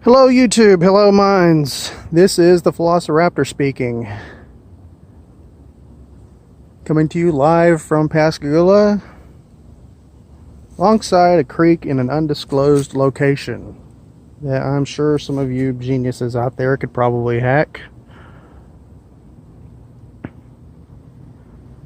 Hello YouTube, hello minds. This is the Velociraptor speaking. Coming to you live from Pascagoula, alongside a creek in an undisclosed location that I'm sure some of you geniuses out there could probably hack.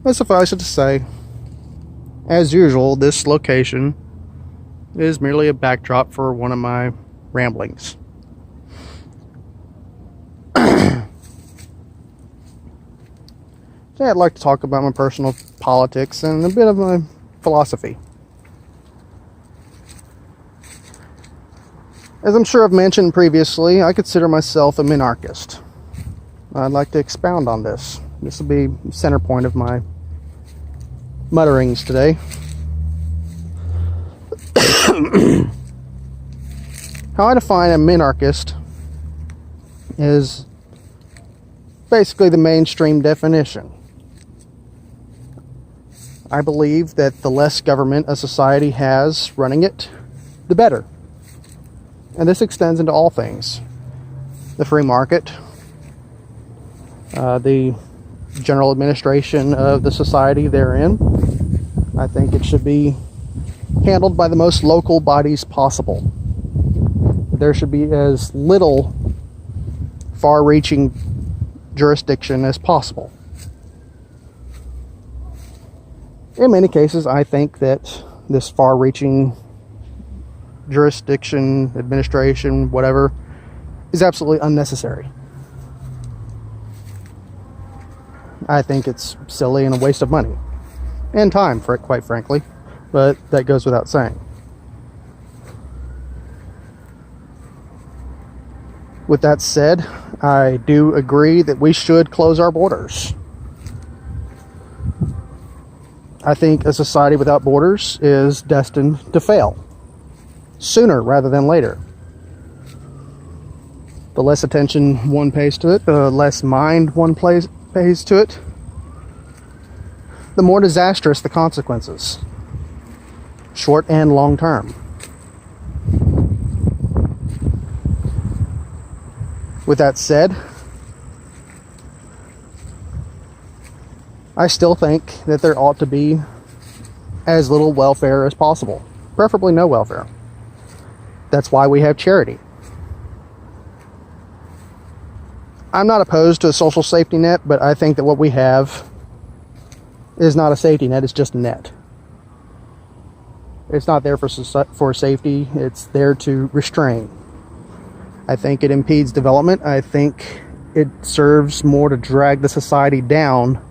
But suffice it to say, as usual, this location is merely a backdrop for one of my ramblings. Today I'd like to talk about my personal politics and a bit of my philosophy. As I'm sure I've mentioned previously, I consider myself a minarchist. I'd like to expound on this. This will be the center point of my mutterings today. How I define a minarchist is basically the mainstream definition. I believe that the less government a society has running it, the better. And this extends into all things. The free market, the general administration of the society therein. I think it should be handled by the most local bodies possible. There should be as little far-reaching jurisdiction as possible. In many cases, I think that this far-reaching jurisdiction, administration, whatever, is absolutely unnecessary. I think it's silly and a waste of money and time, for it, quite frankly, but that goes without saying. With that said, I do agree that we should close our borders. I think a society without borders is destined to fail, sooner rather than later. The less attention one pays to it, the less mind one pays to it, the more disastrous the consequences, short and long term. With that said, I still think that there ought to be as little welfare as possible, preferably no welfare. That's why we have charity. I'm not opposed to a social safety net, but I think that what we have is not a safety net, it's just a net. It's not there for safety, it's there to restrain. I think it impedes development. I think it serves more to drag the society down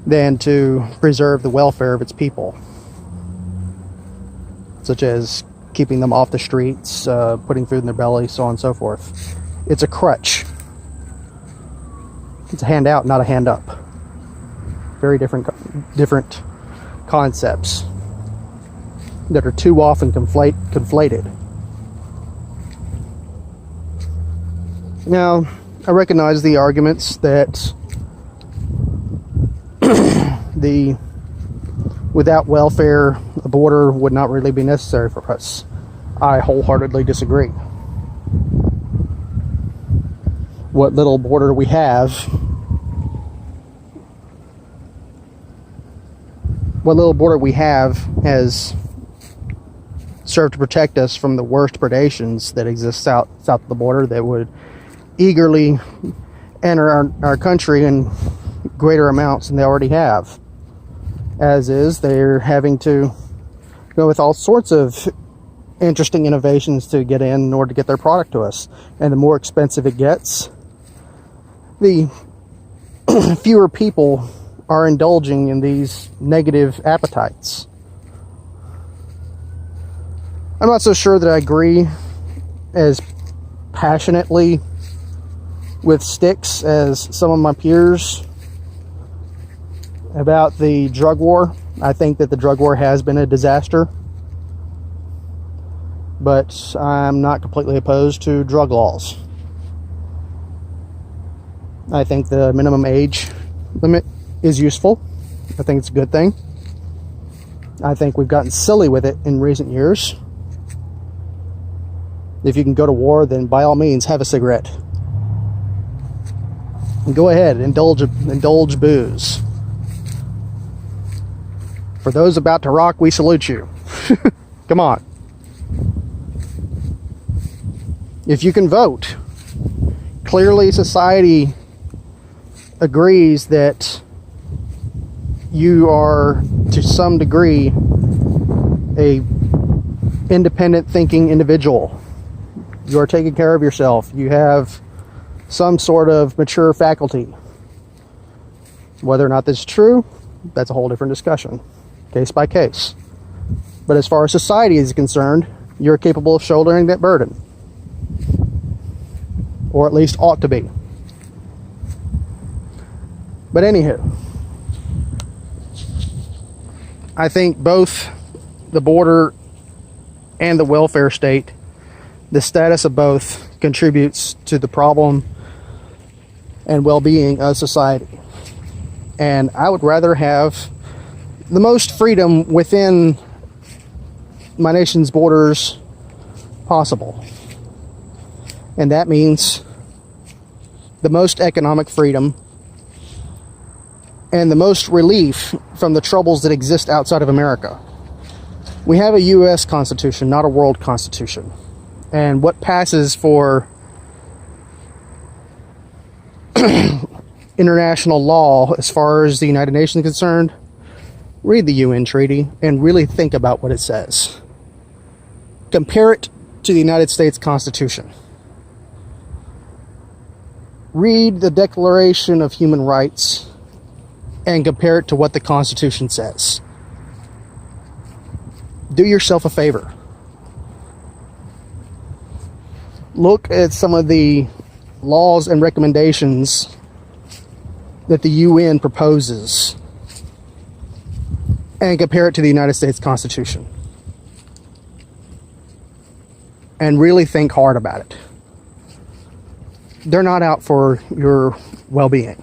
than to preserve the welfare of its people, such as keeping them off the streets, putting food in their belly, so on and so forth. It's a crutch. It's a handout, not a hand up. Very different concepts that are too often conflated. Now, I recognize the arguments that without welfare, a border would not really be necessary for us. I wholeheartedly disagree. What little border we have, has served to protect us from the worst predations that exist south of the border that would eagerly enter our country in greater amounts than they already have. As is, they're having to go with all sorts of interesting innovations to get in order to get their product to us. And the more expensive it gets, the fewer people are indulging in these negative appetites. I'm not so sure that I agree as passionately with sticks as some of my peers about the drug war. I think that the drug war has been a disaster, but I'm not completely opposed to drug laws. I think the minimum age limit is useful. I think it's a good thing. I think we've gotten silly with it in recent years. If you can go to war, then by all means, have a cigarette. And go ahead, indulge booze. For those about to rock, we salute you. Come on. If you can vote, clearly society agrees that you are, to some degree, a independent thinking individual. You are taking care of yourself. You have some sort of mature faculty. Whether or not this is true, that's a whole different discussion, case by case. But as far as society is concerned, you're capable of shouldering that burden, or at least ought to be. But anywho, I think both the border and the welfare state, the status of both contributes to the problem and well-being of society. And I would rather have the most freedom within my nation's borders possible. And that means the most economic freedom and the most relief from the troubles that exist outside of America. We have a U.S. Constitution, not a world constitution. And what passes for international law as far as the United Nations is concerned, read the UN Treaty and really think about what it says. Compare it to the United States Constitution. Read the Declaration of Human Rights and compare it to what the Constitution says. Do yourself a favor. Look at some of the laws and recommendations that the UN proposes and compare it to the United States Constitution. And really think hard about it. They're not out for your well-being.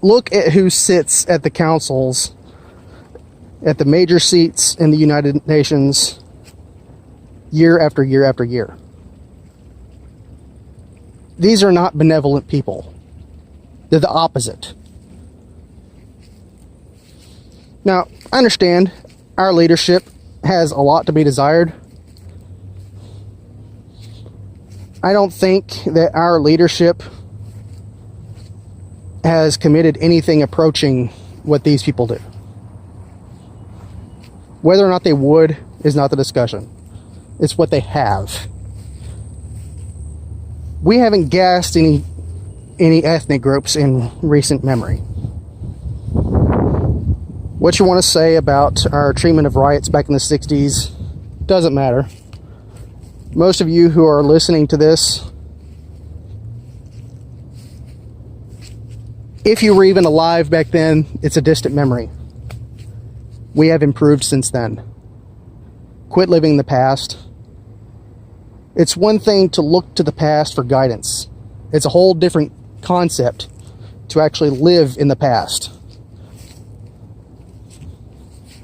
Look at who sits at the councils, at the major seats in the United Nations, year after year after year. These are not benevolent people. They're the opposite. Now, I understand our leadership has a lot to be desired. I don't think that our leadership has committed anything approaching what these people do. Whether or not they would is not the discussion. It's what they have. We haven't gassed any ethnic groups in recent memory. What you want to say about our treatment of riots back in the 60s doesn't matter. Most of you who are listening to this, if you were even alive back then, it's a distant memory. We have improved since then. Quit living in the past. It's one thing to look to the past for guidance. It's a whole different concept to actually live in the past.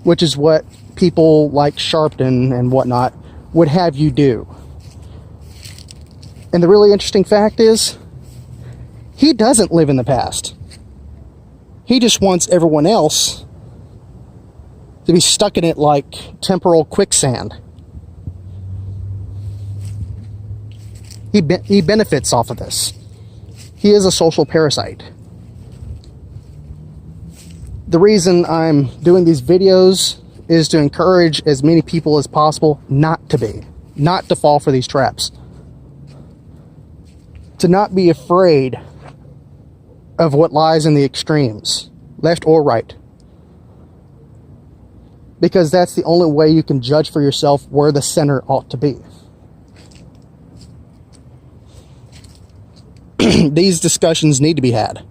Which is what people like Sharpton and whatnot would have you do. And the really interesting fact is, he doesn't live in the past. He just wants everyone else to be stuck in it like temporal quicksand. He benefits off of this. He is a social parasite. The reason I'm doing these videos is to encourage as many people as possible not to fall for these traps. To not be afraid of what lies in the extremes, left or right. Because that's the only way you can judge for yourself where the center ought to be. These discussions need to be had.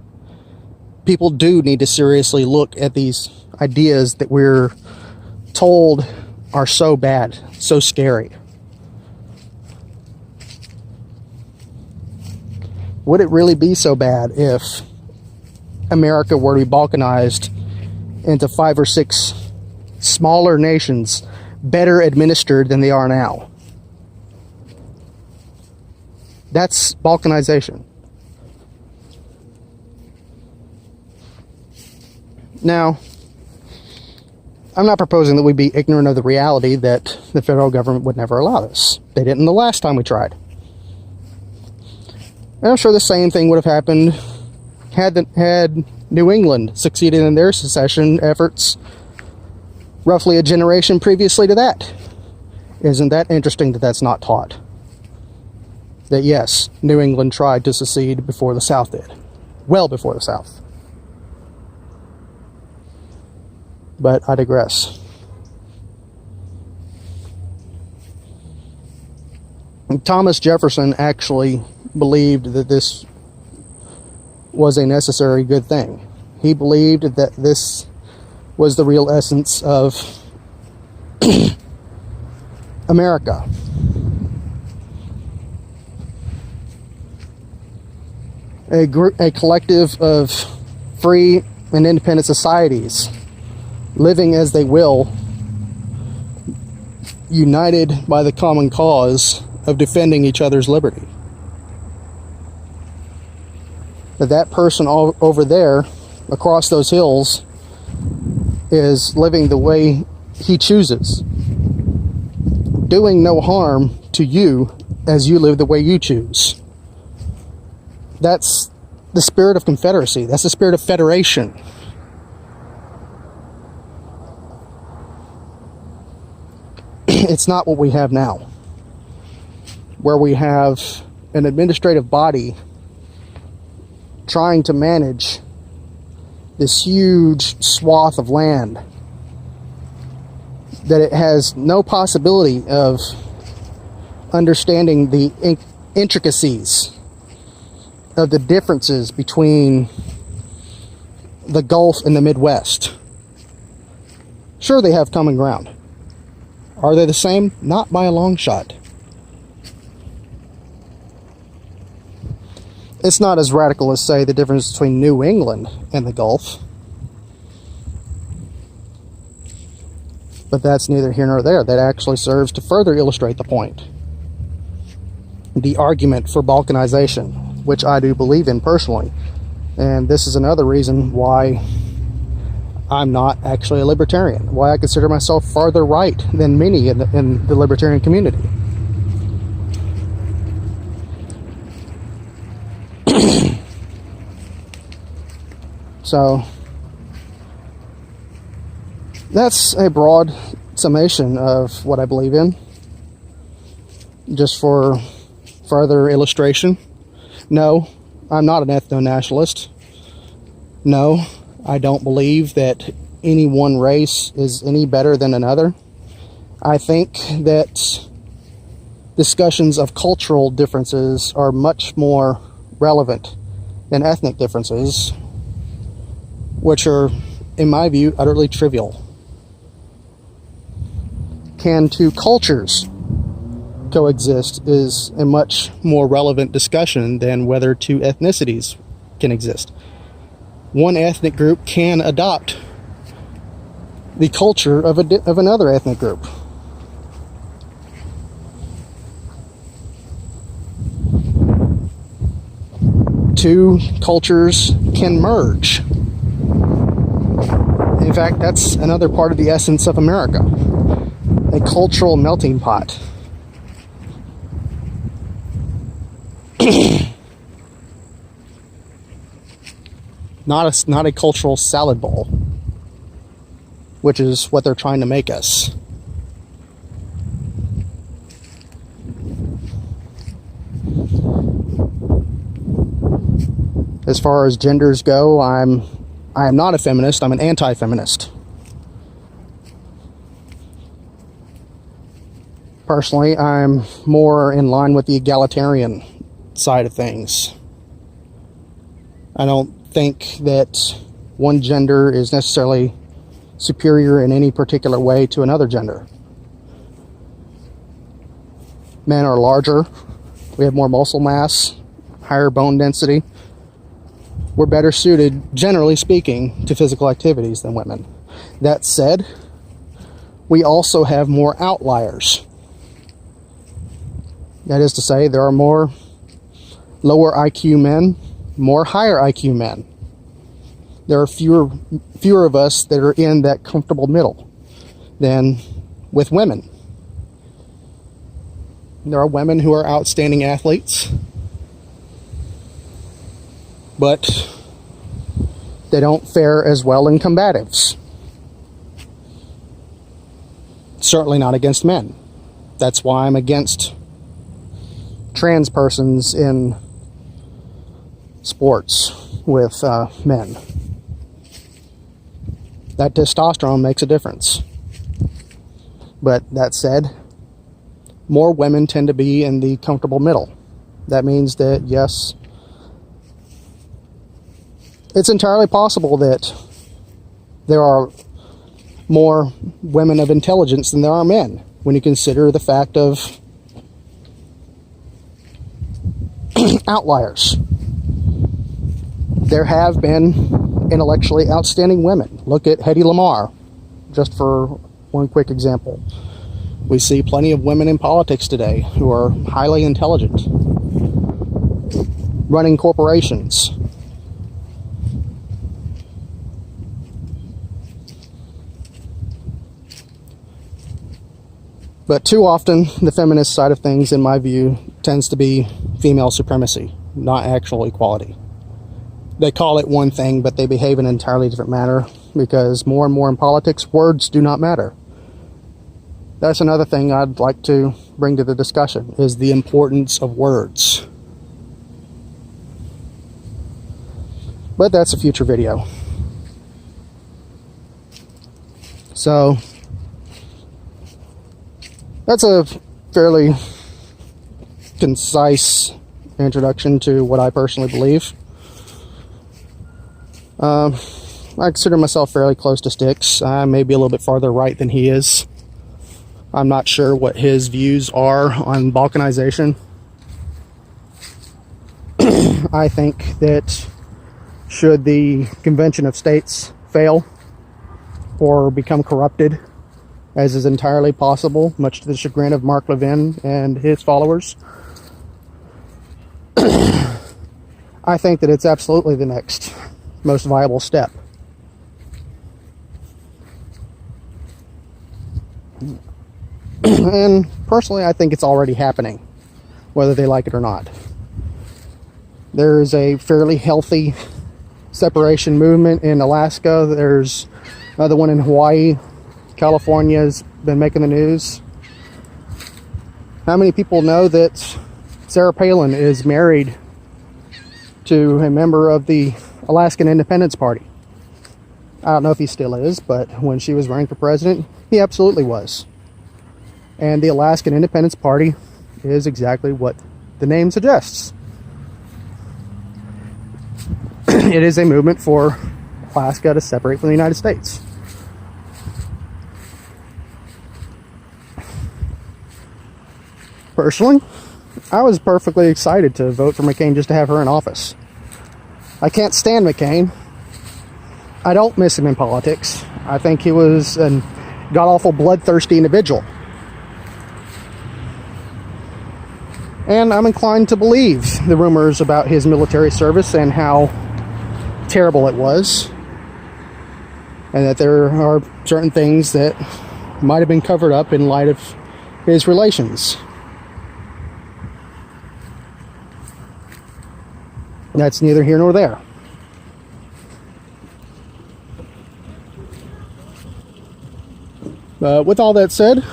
People do need to seriously look at these ideas that we're told are so bad, so scary. Would it really be so bad if America were to be balkanized into 5 or 6 smaller nations, better administered than they are now? That's balkanization. Now, I'm not proposing that we be ignorant of the reality that the federal government would never allow this. They didn't the last time we tried. And I'm sure the same thing would have happened had New England succeeded in their secession efforts roughly a generation previously to that. Isn't that interesting that that's not taught? That yes, New England tried to secede before the South did. Well before the South. But I digress. Thomas Jefferson actually believed that this was a necessary good thing. He believed that this was the real essence of America. A collective of free and independent societies living as they will, united by the common cause of defending each other's liberty. That person over there across those hills is living the way he chooses, doing no harm to you as you live the way you choose. That's the spirit of confederacy. That's the spirit of federation. It's not what we have now, where we have an administrative body trying to manage this huge swath of land that it has no possibility of understanding the intricacies of the differences between the Gulf and the Midwest. Sure, they have common ground. Are they the same? Not by a long shot. It's not as radical as, say, the difference between New England and the Gulf. But that's neither here nor there. That actually serves to further illustrate the point. The argument for balkanization, which I do believe in personally. And this is another reason why I'm not actually a libertarian, why I consider myself farther right than many in the libertarian community. So, that's a broad summation of what I believe in. Just for further illustration, no, I'm not an ethno-nationalist. No, I don't believe that any one race is any better than another. I think that discussions of cultural differences are much more relevant than ethnic differences, which are, in my view, utterly trivial. Can two cultures coexist is a much more relevant discussion than whether two ethnicities can exist. One ethnic group can adopt the culture of another ethnic group. Two cultures can merge. In fact, that's another part of the essence of America. A cultural melting pot. Not a cultural salad bowl, which is what they're trying to make us. As far as genders go, I am not a feminist. I'm an anti-feminist. Personally, I'm more in line with the egalitarian side of things. I don't think that one gender is necessarily superior in any particular way to another gender. Men are larger. We have more muscle mass, higher bone density. We're better suited, generally speaking, to physical activities than women. That said, we also have more outliers. That is to say, there are more lower IQ men, more higher IQ men. There are fewer of us that are in that comfortable middle than with women. There are women who are outstanding athletes, but they don't fare as well in combatives. Certainly not against men. That's why I'm against trans persons in sports with men. That testosterone makes a difference. But that said, more women tend to be in the comfortable middle. That means that, yes, it's entirely possible that there are more women of intelligence than there are men, when you consider the fact of outliers. There have been intellectually outstanding women. Look at Hedy Lamarr, just for one quick example. We see plenty of women in politics today who are highly intelligent, running corporations. But too often, the feminist side of things, in my view, tends to be female supremacy, not actual equality. They call it one thing, but they behave in an entirely different manner, because more and more in politics, words do not matter. That's another thing I'd like to bring to the discussion, is the importance of words. But that's a future video. So, that's a fairly concise introduction to what I personally believe. I consider myself fairly close to Styx. I may be a little bit farther right than he is. I'm not sure what his views are on balkanization. I think that should the Convention of States fail or become corrupted, as is entirely possible, much to the chagrin of Mark Levin and his followers, I think that it's absolutely the next most viable step. And personally, I think it's already happening, whether they like it or not. There is a fairly healthy separation movement in Alaska. There's another one in Hawaii. California's been making the news. How many people know that Sarah Palin is married to a member of the Alaskan Independence Party? I don't know if he still is, but when she was running for president, he absolutely was. And the Alaskan Independence Party is exactly what the name suggests. It is a movement for Alaska to separate from the United States. Personally, I was perfectly excited to vote for McCain just to have her in office. I can't stand McCain. I don't miss him in politics. I think he was a god-awful bloodthirsty individual. And I'm inclined to believe the rumors about his military service and how terrible it was. And that there are certain things that might have been covered up in light of his relations. That's neither here nor there. With all that said,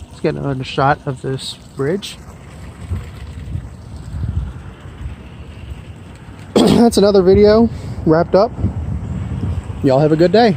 let's get another shot of this bridge. That's another video wrapped up. Y'all have a good day.